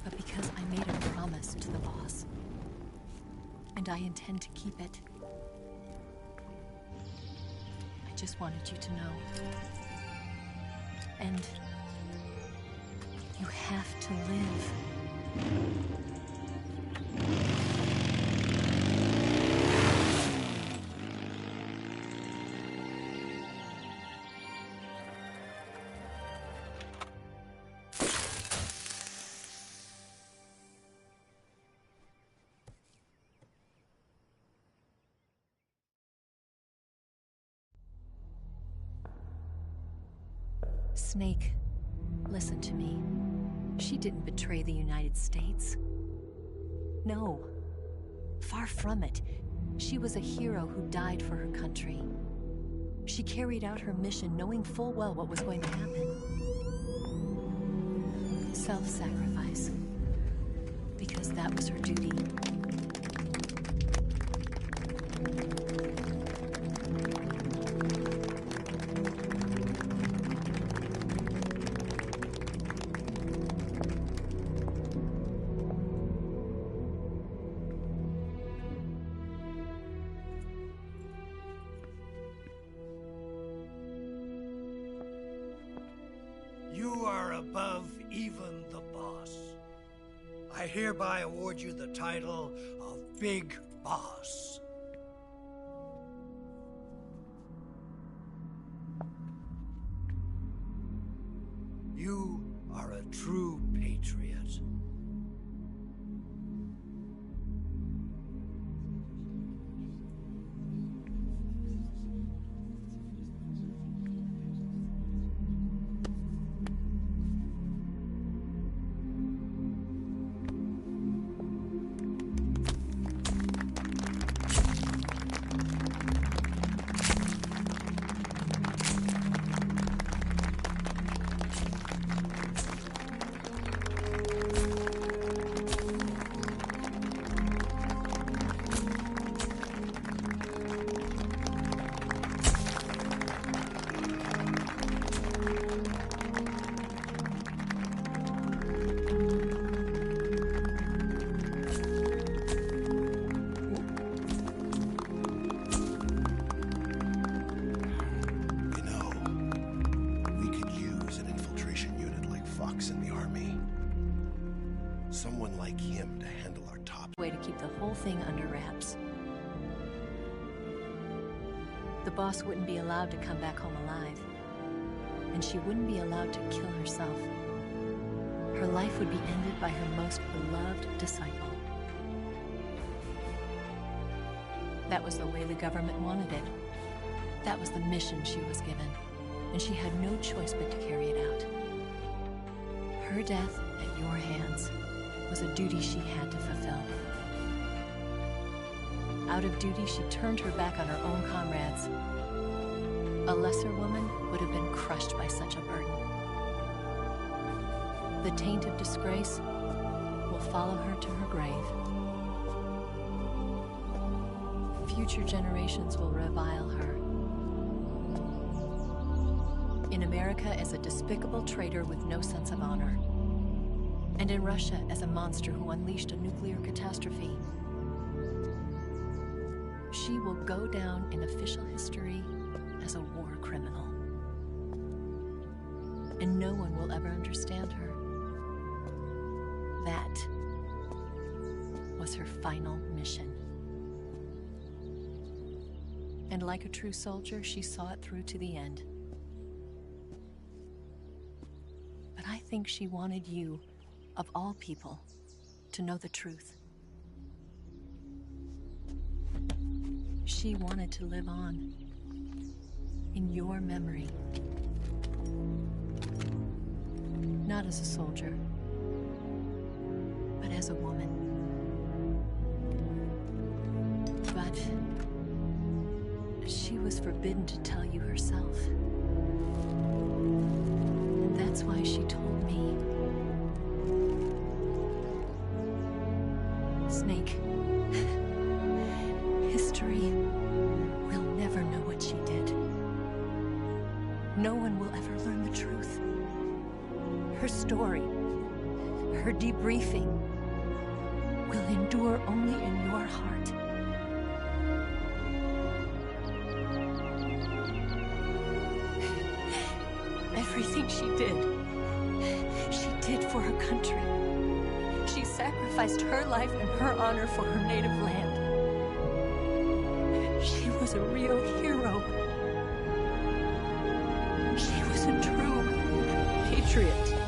Speaker 2: But because I made a promise to the boss. And I intend to keep it. I just wanted you to know. And you have to live. Snake, listen to me. She didn't betray the United States. No. Far from it. She was a hero who died for her country. She carried out her mission knowing full well what was going to happen. Self-sacrifice. Because that was her duty.
Speaker 11: You are above even the boss. I hereby award you the title of Big Boss. You are a true patriot.
Speaker 12: Someone like him to handle our top.
Speaker 2: Way to keep the whole thing under wraps. The boss wouldn't be allowed to come back home alive. And she wouldn't be allowed to kill herself. Her life would be ended by her most beloved disciple. That was the way the government wanted it. That was the mission she was given. And she had no choice but to carry it out. Her death at your hands was a duty she had to fulfill. Out of duty, she turned her back on her own comrades. A lesser woman would have been crushed by such a burden. The taint of disgrace will follow her to her grave. Future generations will revile her. In America as a despicable traitor with no sense of honor. And in Russia as a monster who unleashed a nuclear catastrophe. She will go down in official history as a war criminal. And no one will ever understand her. That was her final mission. And like a true soldier, she saw it through to the end. But I think she wanted you, of all people, to know the truth. She wanted to live on in your memory. Not as a soldier, but as a woman. But she was forbidden to tell you herself. And that's why she told me. Snake, history will her story, her debriefing, will endure only in your heart. Everything she did for her country. She sacrificed her life and her honor for her native land. She was a real hero. She was a true patriot.